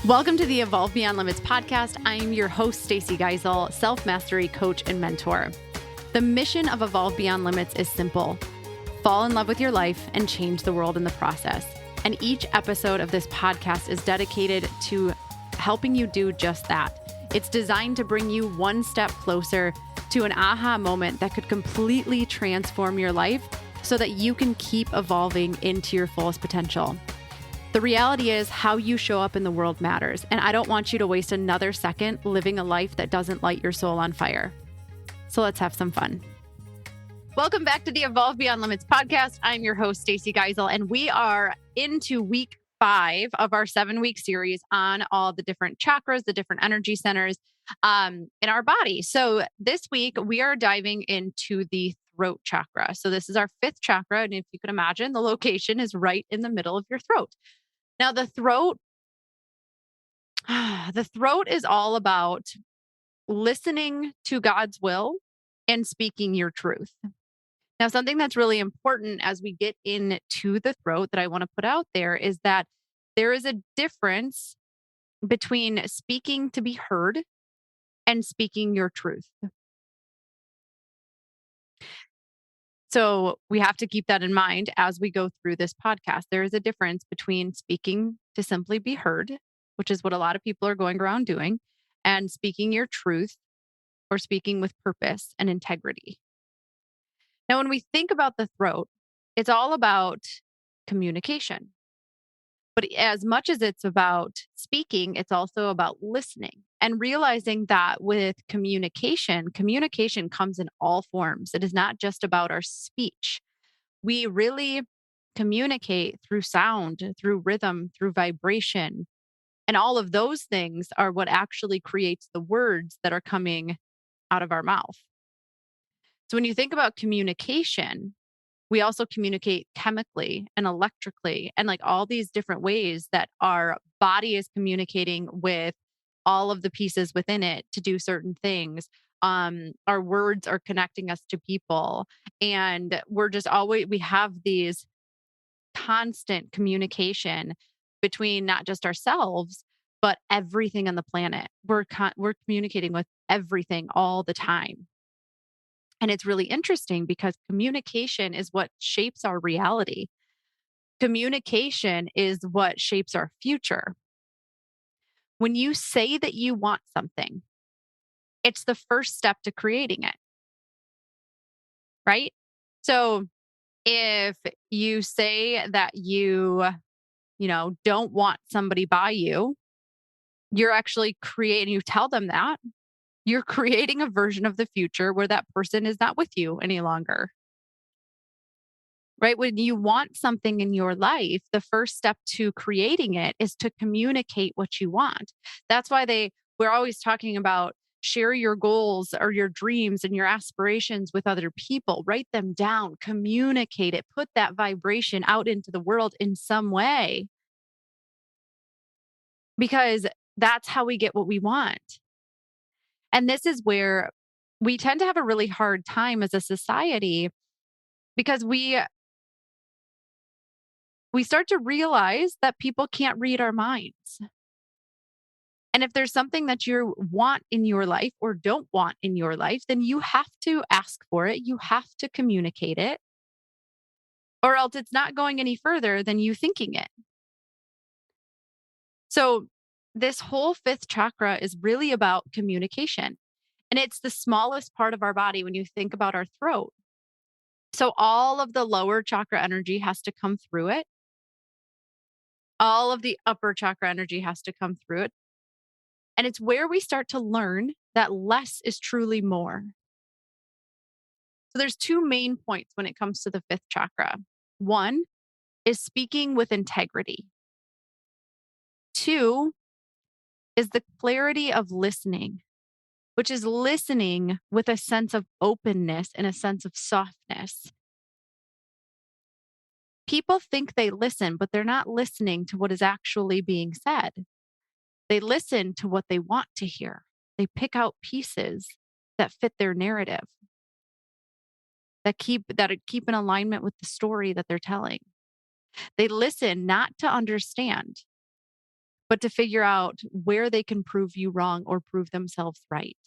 Welcome to the Evolve Beyond Limits podcast. I'm your host, Stacey Geisel, self-mastery coach and mentor. The mission of Evolve Beyond Limits is simple. Fall in love with your life and change the world in the process. And each episode of this podcast is dedicated to helping you do just that. It's designed to bring you one step closer to an aha moment that could completely transform your life so that you can keep evolving into your fullest potential. The reality is how you show up in the world matters, and I don't want you to waste another second living a life that doesn't light your soul on fire. So let's have some fun. Welcome back to the Evolve Beyond Limits podcast. I'm your host, Stacey Geisel, and we are into week 5 of our 7-week series on all the different chakras, the different energy centers in our body. So this week we are diving into the throat chakra. So this is our 5th chakra, and if you can imagine, the location is right in the middle of your throat. Now, the throat is all about listening to God's will and speaking your truth. Now, something that's really important as we get into the throat that I want to put out there is that there is a difference between speaking to be heard and speaking your truth. So we have to keep that in mind as we go through this podcast. There is a difference between speaking to simply be heard, which is what a lot of people are going around doing, and speaking your truth or speaking with purpose and integrity. Now, when we think about the throat, it's all about communication. But as much as it's about speaking, it's also about listening and realizing that with communication comes in all forms. It is not just about our speech. We really communicate through sound, through rhythm, through vibration. And all of those things are what actually creates the words that are coming out of our mouth. So when you think about communication, we also communicate chemically and electrically and like all these different ways that our body is communicating with all of the pieces within it to do certain things. Our words are connecting us to people, and we have these constant communication between not just ourselves, but everything on the planet. We're communicating with everything all the time. And it's really interesting because communication is what shapes our reality. Communication is what shapes our future. When you say that you want something, it's the first step to creating it, right? So if you say that you don't want somebody by you, you're actually you tell them that, you're creating a version of the future where that person is not with you any longer. Right? When you want something in your life, the first step to creating it is to communicate what you want. That's why we're always talking about share your goals or your dreams and your aspirations with other people. Write them down, communicate it, put that vibration out into the world in some way. Because that's how we get what we want. And this is where we tend to have a really hard time as a society because we start to realize that people can't read our minds. And if there's something that you want in your life or don't want in your life, then you have to ask for it. You have to communicate it, or else it's not going any further than you thinking it. So, this whole 5th chakra is really about communication. And it's the smallest part of our body when you think about our throat. So, all of the lower chakra energy has to come through it. All of the upper chakra energy has to come through it. And it's where we start to learn that less is truly more. So there's 2 main points when it comes to the 5th chakra. 1 is speaking with integrity. 2 is the clarity of listening, which is listening with a sense of openness and a sense of softness. People think they listen, but they're not listening to what is actually being said. They listen to what they want to hear. They pick out pieces that fit their narrative, that keep in alignment with the story that they're telling. They listen not to understand. but to figure out where they can prove you wrong or prove themselves right.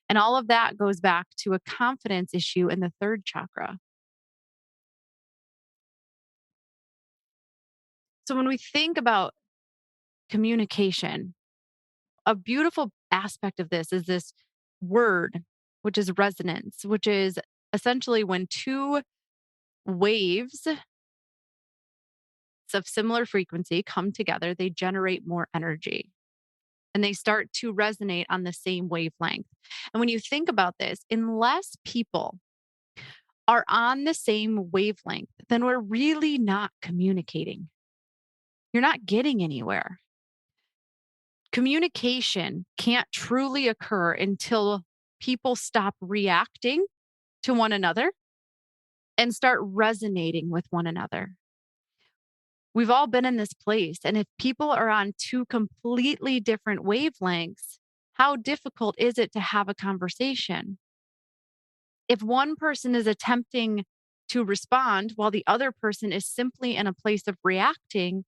And all of that goes back to a confidence issue in the third chakra. So when we think about communication, a beautiful aspect of this is this word, which is resonance, which is essentially when two waves of similar frequency come together, they generate more energy and they start to resonate on the same wavelength. And when you think about this, unless people are on the same wavelength, then we're really not communicating. You're not getting anywhere. Communication can't truly occur until people stop reacting to one another and start resonating with one another. We've all been in this place. And if people are on two completely different wavelengths, how difficult is it to have a conversation? If one person is attempting to respond while the other person is simply in a place of reacting,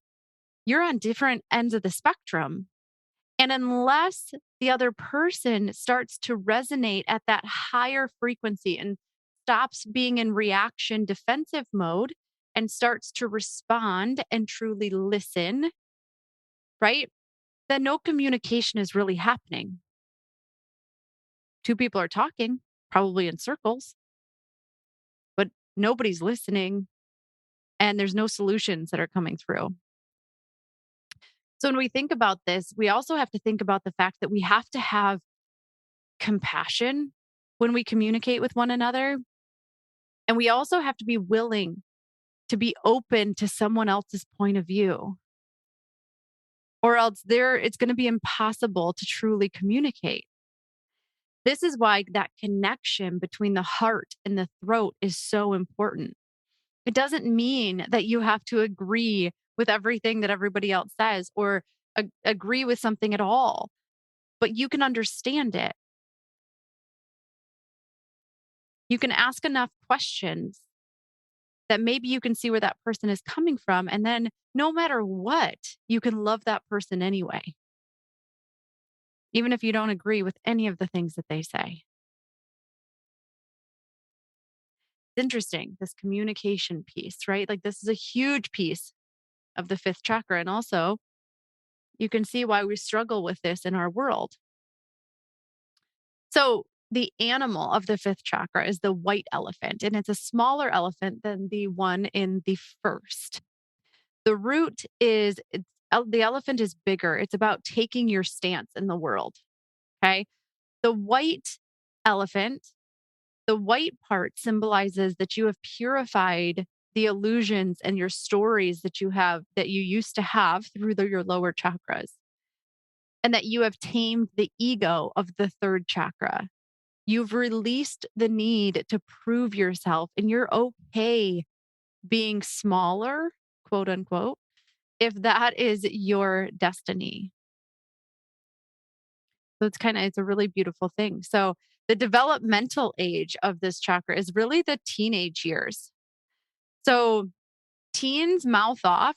you're on different ends of the spectrum. And unless the other person starts to resonate at that higher frequency and stops being in reaction defensive mode and starts to respond and truly listen, right? Then no communication is really happening. Two people are talking, probably in circles, but nobody's listening and there's no solutions that are coming through. So when we think about this, we also have to think about the fact that we have to have compassion when we communicate with one another. And we also have to be willing to be open to someone else's point of view, or else it's going to be impossible to truly communicate. This is why that connection between the heart and the throat is so important. It doesn't mean that you have to agree with everything that everybody else says or agree with something at all, but you can understand it. You can ask enough questions that maybe you can see where that person is coming from. And then no matter what, you can love that person anyway, even if you don't agree with any of the things that they say. It's interesting, this communication piece, right? Like, this is a huge piece of the fifth chakra. And also, you can see why we struggle with this in our world. So, the animal of the fifth chakra is the white elephant, and it's a smaller elephant than the one in the first. The root is the elephant is bigger. It's about taking your stance in the world. Okay. The white elephant, the white part symbolizes that you have purified the illusions and your stories that you used to have through your lower chakras, and that you have tamed the ego of the third chakra. You've released the need to prove yourself, and you're okay being smaller, quote unquote, if that is your destiny. So it's a really beautiful thing. So the developmental age of this chakra is really the teenage years. So teens mouth off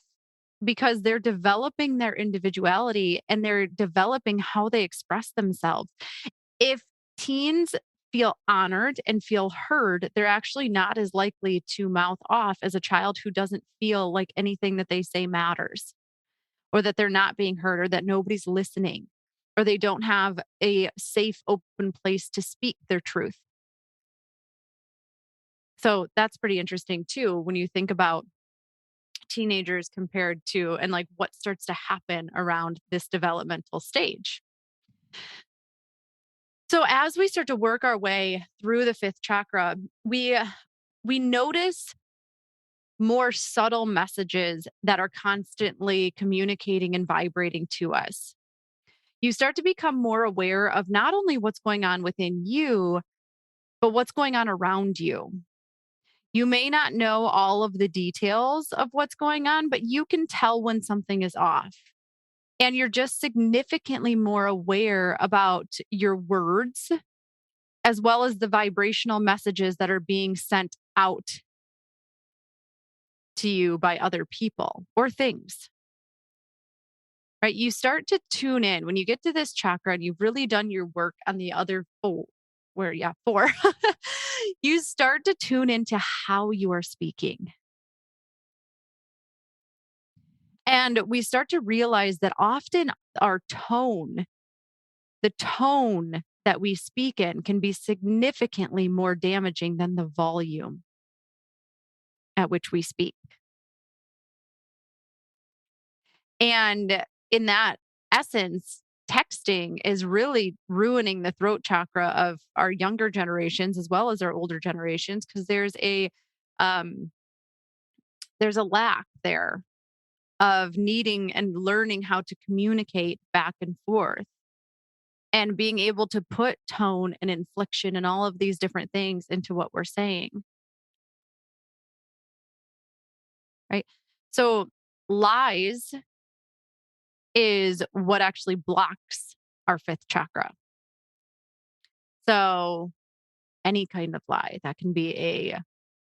because they're developing their individuality and they're developing how they express themselves. If teens feel honored and feel heard, they're actually not as likely to mouth off as a child who doesn't feel like anything that they say matters, or that they're not being heard, or that nobody's listening, or they don't have a safe, open place to speak their truth. So that's pretty interesting too when you think about teenagers compared to, and like what starts to happen around this developmental stage. So as we start to work our way through the fifth chakra, we notice more subtle messages that are constantly communicating and vibrating to us. You start to become more aware of not only what's going on within you, but what's going on around you. You may not know all of the details of what's going on, but you can tell when something is off. And you're just significantly more aware about your words, as well as the vibrational messages that are being sent out to you by other people or things. right? You start to tune in when you get to this chakra and you've really done your work on the other four, where, yeah, four, you start to tune into how you are speaking. And we start to realize that often our tone, the tone that we speak in, can be significantly more damaging than the volume at which we speak. And in that essence, texting is really ruining the throat chakra of our younger generations as well as our older generations because um, there's a lack there of needing and learning how to communicate back and forth and being able to put tone and inflection and all of these different things into what we're saying, right? So lies is what actually blocks our fifth chakra. So any kind of lie, that can be a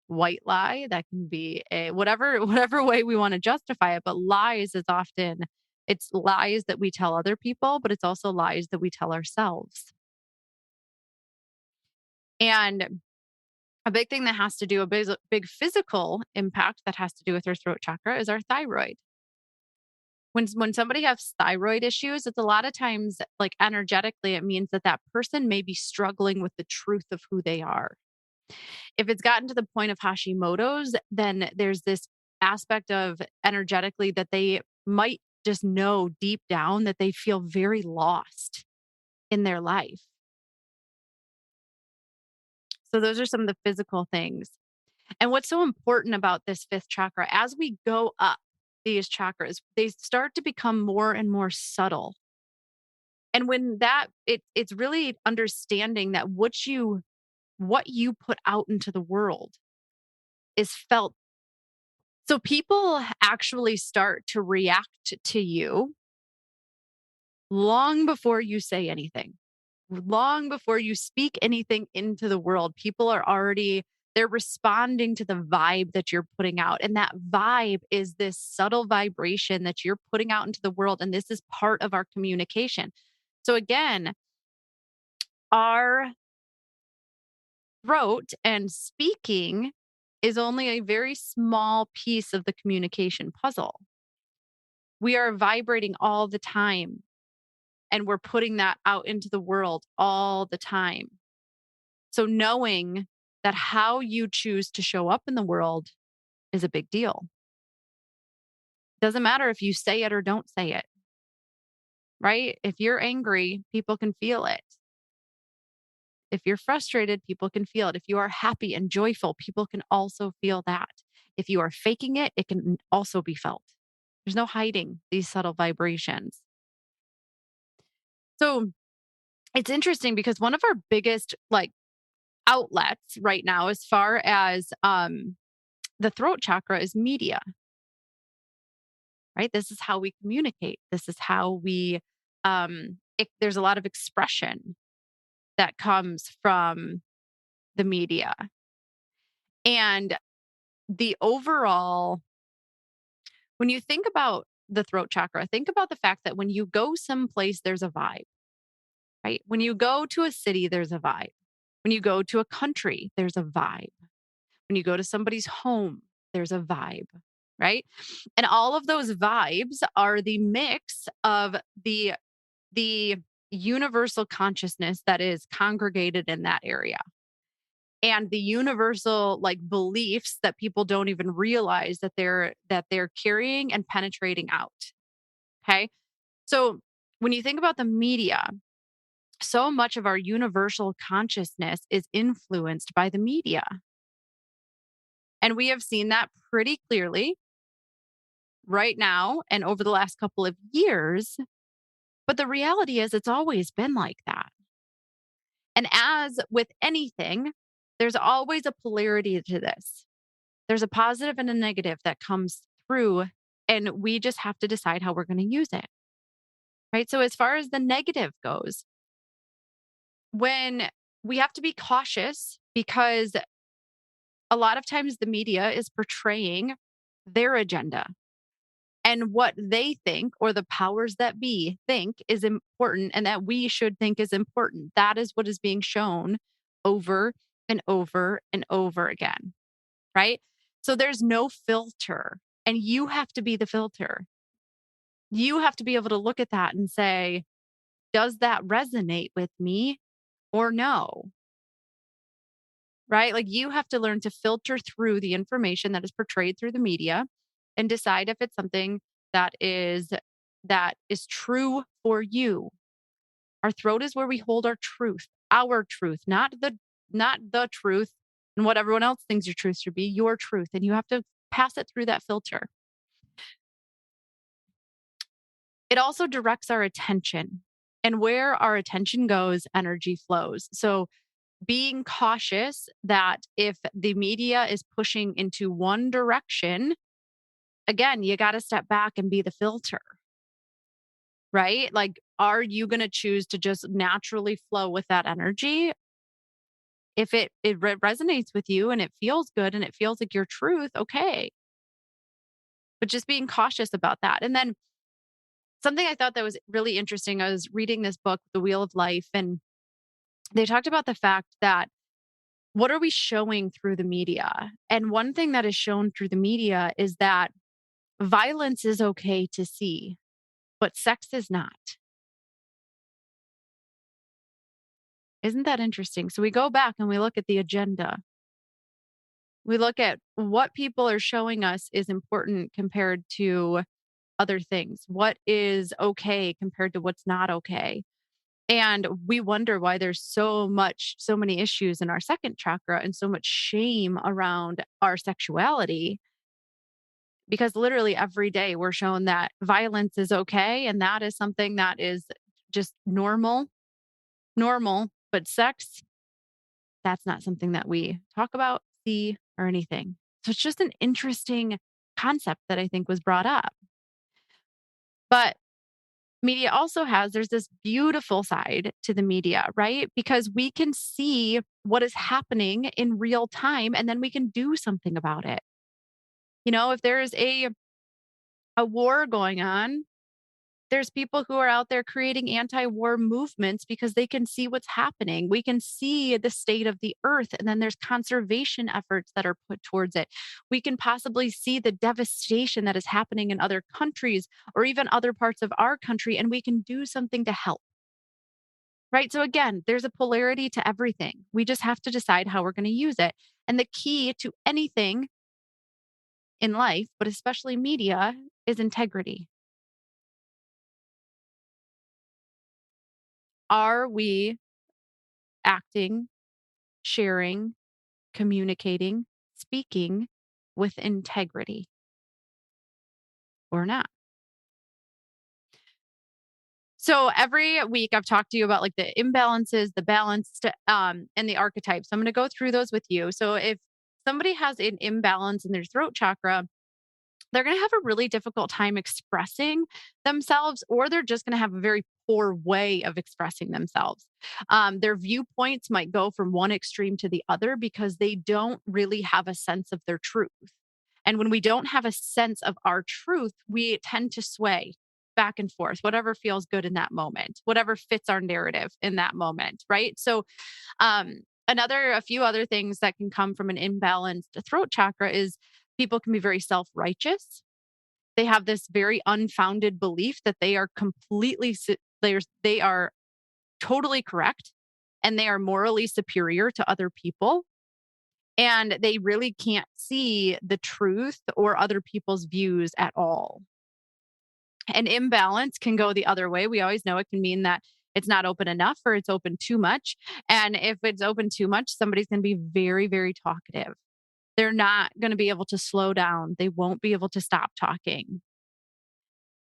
white lie, that can be a whatever way we want to justify it, but lies is often it's lies that we tell other people, but it's also lies that we tell ourselves. And a big thing that has to do a big physical impact that has to do with our throat chakra is our thyroid. When somebody has thyroid issues, it's a lot of times like energetically, it means that that person may be struggling with the truth of who they are. If it's gotten to the point of Hashimoto's, then there's this aspect of energetically that they might just know deep down that they feel very lost in their life. So those are some of the physical things. And what's so important about this fifth chakra, as we go up these chakras, they start to become more and more subtle. And when it's really understanding that what you put out into the world is felt. So people actually start to react to you long before you say anything. Long before you speak anything into the world, people are already they're responding to the vibe that you're putting out. And that vibe is this subtle vibration that you're putting out into the world. And this is part of our communication. So again, our throat and speaking is only a very small piece of the communication puzzle. We are vibrating all the time and we're putting that out into the world all the time. So knowing that how you choose to show up in the world is a big deal. Doesn't matter if you say it or don't say it, right? If you're angry, people can feel it. If you're frustrated, people can feel it. If you are happy and joyful, people can also feel that. If you are faking it, it can also be felt. There's no hiding these subtle vibrations. So it's interesting because one of our biggest outlets right now as far as the throat chakra is media, right? This is how we communicate. This is how there's a lot of expression that comes from the media. And the overall, when you think about the throat chakra, think about the fact that when you go someplace, there's a vibe, right? When you go to a city, there's a vibe. When you go to a country, there's a vibe. When you go to somebody's home, there's a vibe, right? And all of those vibes are the mix of the universal consciousness that is congregated in that area and the universal beliefs that people don't even realize that they're carrying and penetrating out. Okay? So when you think about the media, so much of our universal consciousness is influenced by the media. And we have seen that pretty clearly right now and over the last couple of years. But the reality is, it's always been like that. And as with anything, there's always a polarity to this. There's a positive and a negative that comes through, and we just have to decide how we're going to use it. Right. So, as far as the negative goes, when we have to be cautious because a lot of times the media is portraying their agenda. and what they think, or the powers that be think is important and that we should think is important. That is what is being shown over and over and over again, right? So there's no filter, and you have to be the filter. You have to be able to look at that and say, does that resonate with me or no? Right? Like, you have to learn to filter through the information that is portrayed through the media and decide if it's something that is that is true for you. Our throat is where we hold our truth, not the truth and what everyone else thinks your truth should be, your truth. And you have to pass it through that filter. It also directs our attention. And where our attention goes, energy flows. So being cautious that if the media is pushing into one direction, again, you got to step back and be the filter, right? Like, are you going to choose to just naturally flow with that energy? If it resonates with you and it feels good and it feels like your truth, okay. But just being cautious about that. And then something I thought that was really interesting, I was reading this book, The Wheel of Life, and they talked about the fact that what are we showing through the media? And one thing that is shown through the media is that violence is okay to see, but sex is not. Isn't that interesting? So we go back and we look at the agenda. We look at what people are showing us is important compared to other things. What is okay compared to what's not okay? And we wonder why there's so many issues in our second chakra and so much shame around our sexuality, because literally every day we're shown that violence is okay. And that is something that is just normal, but sex, that's not something that we talk about, see, or anything. So it's just an interesting concept that I think was brought up. But media also there's this beautiful side to the media, right? Because we can see what is happening in real time and then we can do something about it. If there's a war going on, there's people who are out there creating anti-war movements because they can see what's happening. We can see the state of the earth, and then there's conservation efforts that are put towards it. We can possibly see the devastation that is happening in other countries or even other parts of our country, and we can do something to help. Right? So again, there's a polarity to everything. We just have to decide how we're going to use it. And the key to anything in life, but especially media, is integrity. Are we acting, sharing, communicating, speaking with integrity or not? So every week I've talked to you about like the imbalances, the balanced, and the archetypes. So I'm going to go through those with you. So if somebody has an imbalance in their throat chakra, they're going to have a really difficult time expressing themselves, or they're just going to have a very poor way of expressing themselves. Their viewpoints might go from one extreme to the other because they don't really have a sense of their truth. And when we don't have a sense of our truth, we tend to sway back and forth, whatever feels good in that moment, whatever fits our narrative in that moment. Right. So, a few other things that can come from an imbalanced throat chakra is people can be very self-righteous. They have this very unfounded belief that they are they are totally correct and they are morally superior to other people. And they really can't see the truth or other people's views at all. An imbalance can go the other way. We always know it can mean that it's not open enough or it's open too much. And if it's open too much, somebody's going to be very, very talkative. They're not going to be able to slow down. They won't be able to stop talking.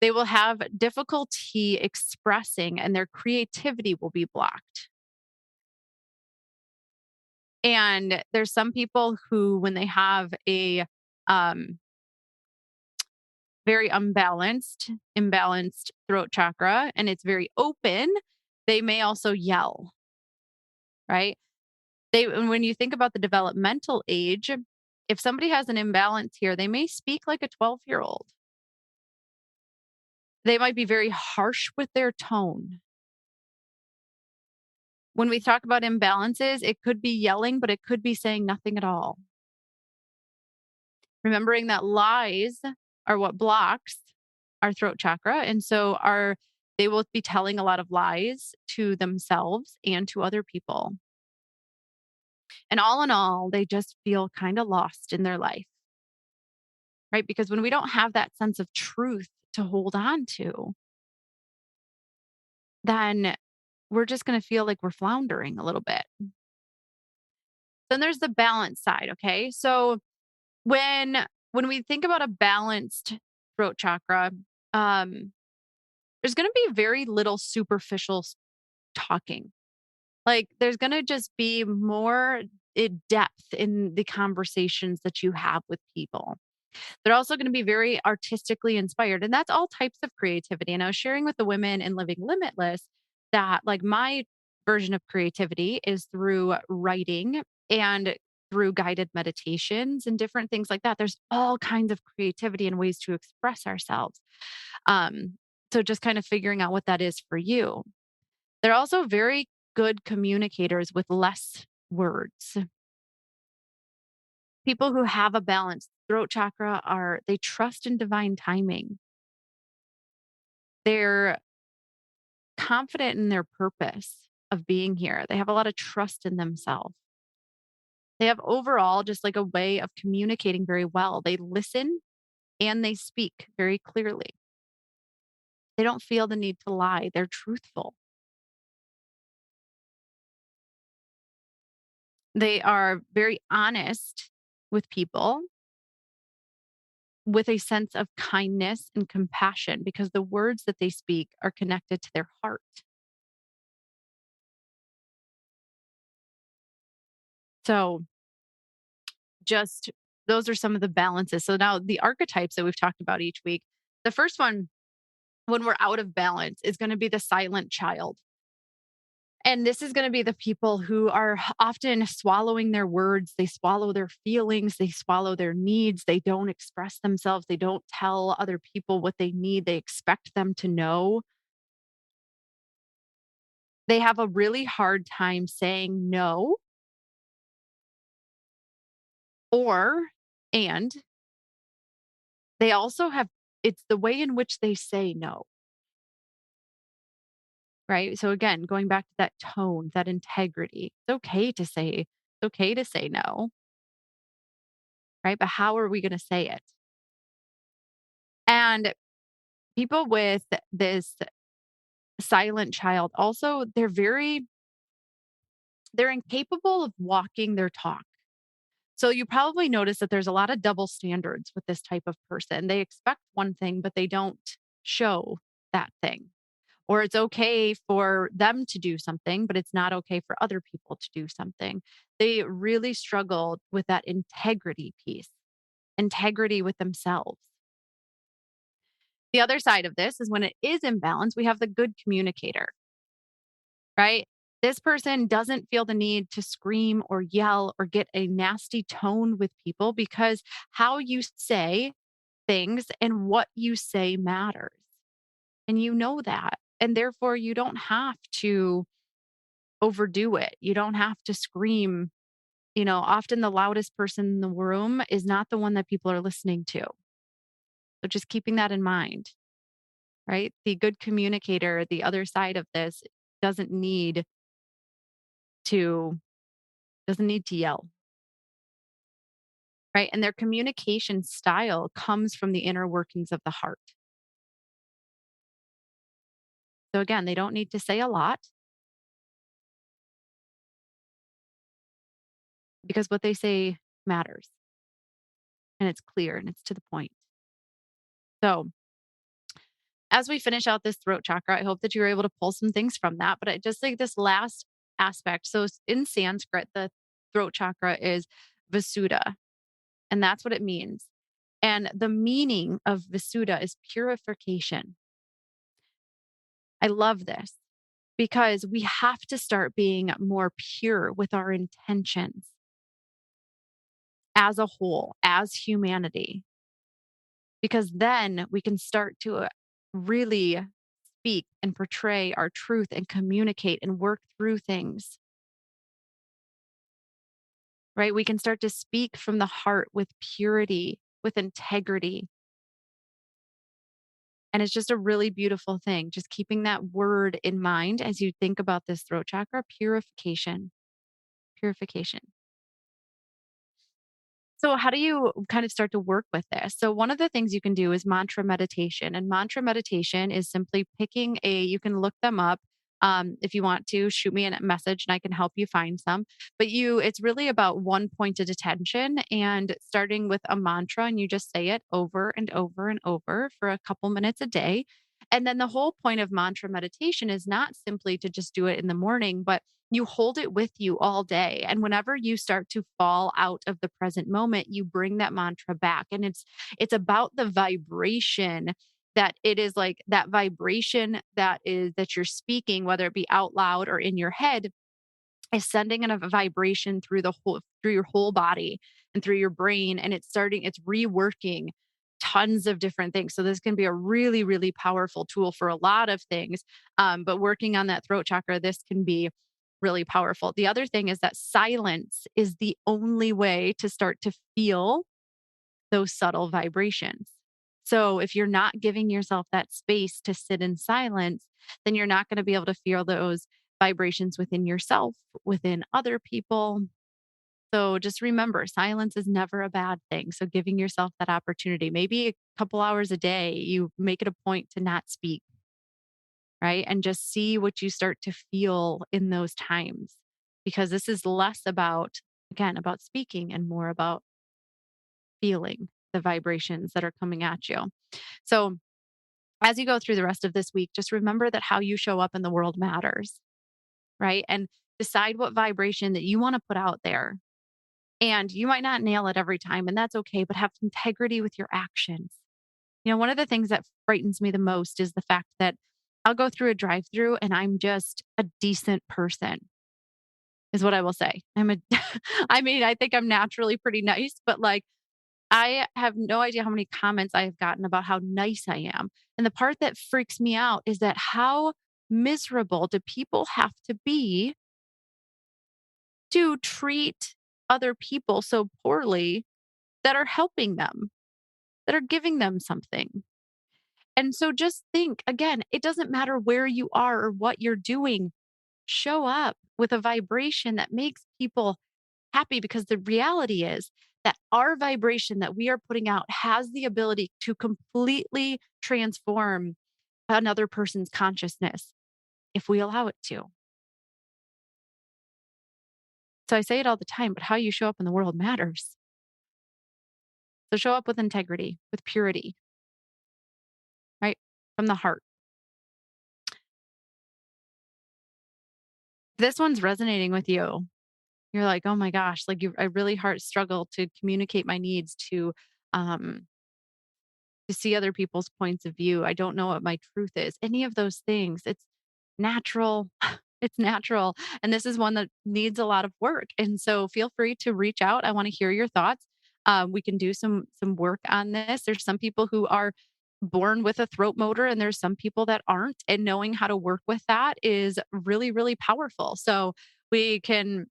They will have difficulty expressing and their creativity will be blocked. And there's some people who, when they have a um, very imbalanced throat chakra and it's very open, they may also yell, right? When you think about the developmental age, if somebody has an imbalance here, they may speak like a 12-year-old. They might be very harsh with their tone. When we talk about imbalances, it could be yelling, but it could be saying nothing at all. Remembering that lies are what blocks our throat chakra. And so they will be telling a lot of lies to themselves and to other people. And all in all, they just feel kind of lost in their life, right? Because when we don't have that sense of truth to hold on to, then we're just going to feel like we're floundering a little bit. Then there's the balance side, okay? So when we think about a balanced throat chakra, um there's going to be very little superficial talking. Like there's going to just be more depth in the conversations that you have with people. They're also going to be very artistically inspired. And that's all types of creativity. And I was sharing with the women in Living Limitless that, like, my version of creativity is through writing and through guided meditations and different things like that. There's all kinds of creativity and ways to express ourselves. Um, so just kind of figuring out what that is for you. They're also very good communicators with less words. People who have a balanced throat chakra they trust in divine timing. They're confident in their purpose of being here. They have a lot of trust in themselves. They have overall just like a way of communicating very well. They listen and they speak very clearly. They don't feel the need to lie. They're truthful. They are very honest with people with a sense of kindness and compassion because the words that they speak are connected to their heart. So, just those are some of the balances. So, now the archetypes that we've talked about each week. The first one, when we're out of balance, is going to be the silent child. And this is going to be the people who are often swallowing their words. They swallow their feelings. They swallow their needs. They don't express themselves. They don't tell other people what they need. They expect them to know. They have a really hard time saying no, or, and they also have, it's the way in which they say no, right? So again, going back to that tone, that integrity, it's okay to say no, right? But how are we going to say it? And people with this silent child also, they're incapable of walking their talk. So you probably notice that there's a lot of double standards with this type of person. They expect one thing, but they don't show that thing. Or it's okay for them to do something, but it's not okay for other people to do something. They really struggle with that integrity piece, integrity with themselves. The other side of this is when it is imbalanced, we have the good communicator, right? This person doesn't feel the need to scream or yell or get a nasty tone with people because how you say things and what you say matters. And you know that. And therefore, you don't have to overdo it. You don't have to scream. Often the loudest person in the room is not the one that people are listening to. So just keeping that in mind, right? The good communicator, the other side of this, doesn't need to doesn't need to yell, right? And their communication style comes from the inner workings of the heart. So again, they don't need to say a lot because what they say matters and it's clear and it's to the point. So as we finish out this throat chakra, I hope that you were able to pull some things from that. But I just like this last aspect. So in Sanskrit, the throat chakra is Visuddha, and that's what it means. And the meaning of Visuddha is purification. I love this because we have to start being more pure with our intentions as a whole, as humanity, because then we can start to really speak and portray our truth and communicate and work through things, right? We can start to speak from the heart with purity, with integrity. And it's just a really beautiful thing. Just keeping that word in mind as you think about this throat chakra purification, purification. So, how do you kind of start to work with this? So, one of the things you can do is mantra meditation. And mantra meditation is simply picking you can look them up. If you want to, shoot me a message and I can help you find some. But it's really about one pointed attention and starting with a mantra, and you just say it over and over and over for a couple minutes a day. And then the whole point of mantra meditation is not simply to just do it in the morning, but you hold it with you all day. And whenever you start to fall out of the present moment, you bring that mantra back. And it's about the vibration, that it is like that vibration that you're speaking, whether it be out loud or in your head, is sending a vibration through your whole body and through your brain, and it's reworking tons of different things. So this can be a really, really powerful tool for a lot of things. But working on that throat chakra, this can be really powerful. The other thing is that silence is the only way to start to feel those subtle vibrations. So if you're not giving yourself that space to sit in silence, then you're not going to be able to feel those vibrations within yourself, within other people. So just remember, silence is never a bad thing. So giving yourself that opportunity, maybe a couple hours a day, you make it a point to not speak, right? And just see what you start to feel in those times. Because this is less about, again, about speaking and more about feeling the vibrations that are coming at you. So as you go through the rest of this week, just remember that how you show up in the world matters, right? And decide what vibration that you want to put out there. And you might not nail it every time, and that's okay, but have integrity with your actions. One of the things that frightens me the most is the fact that I'll go through a drive through and I'm just a decent person, is what I will say. I mean, I think I'm naturally pretty nice, but like, I have no idea how many comments I have gotten about how nice I am. And the part that freaks me out is that how miserable do people have to be to treat other people so poorly that are helping them, that are giving them something? And so just think again, it doesn't matter where you are or what you're doing. Show up with a vibration that makes people happy, because the reality is that our vibration that we are putting out has the ability to completely transform another person's consciousness if we allow it to. So I say it all the time, but how you show up in the world matters. So show up with integrity, with purity, right? From the heart. If this one's resonating with you, you're like, oh my gosh, like I really hard struggle to communicate my needs, um, to see other people's points of view. I don't know what my truth is. Any of those things. It's natural. It's natural. And this is one that needs a lot of work. And so feel free to reach out. I want to hear your thoughts. We can do some work on this. There's some people who are born with a throat motor and there's some people that aren't. And knowing how to work with that is really, really powerful. So we can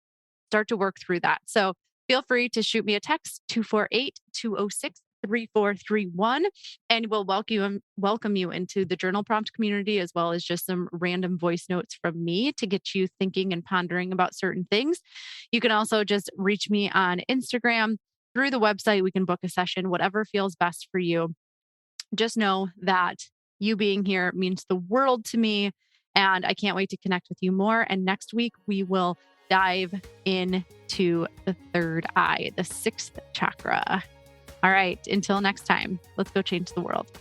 start to work through that. So feel free to shoot me a text, 248-206-3431, and we'll welcome you into the journal prompt community, as well as just some random voice notes from me to get you thinking and pondering about certain things. You can also just reach me on Instagram, through the website. We can book a session, whatever feels best for you. Just know that you being here means the world to me, and I can't wait to connect with you more. And next week, we will dive into the third eye, the sixth chakra. All right, until next time, let's go change the world.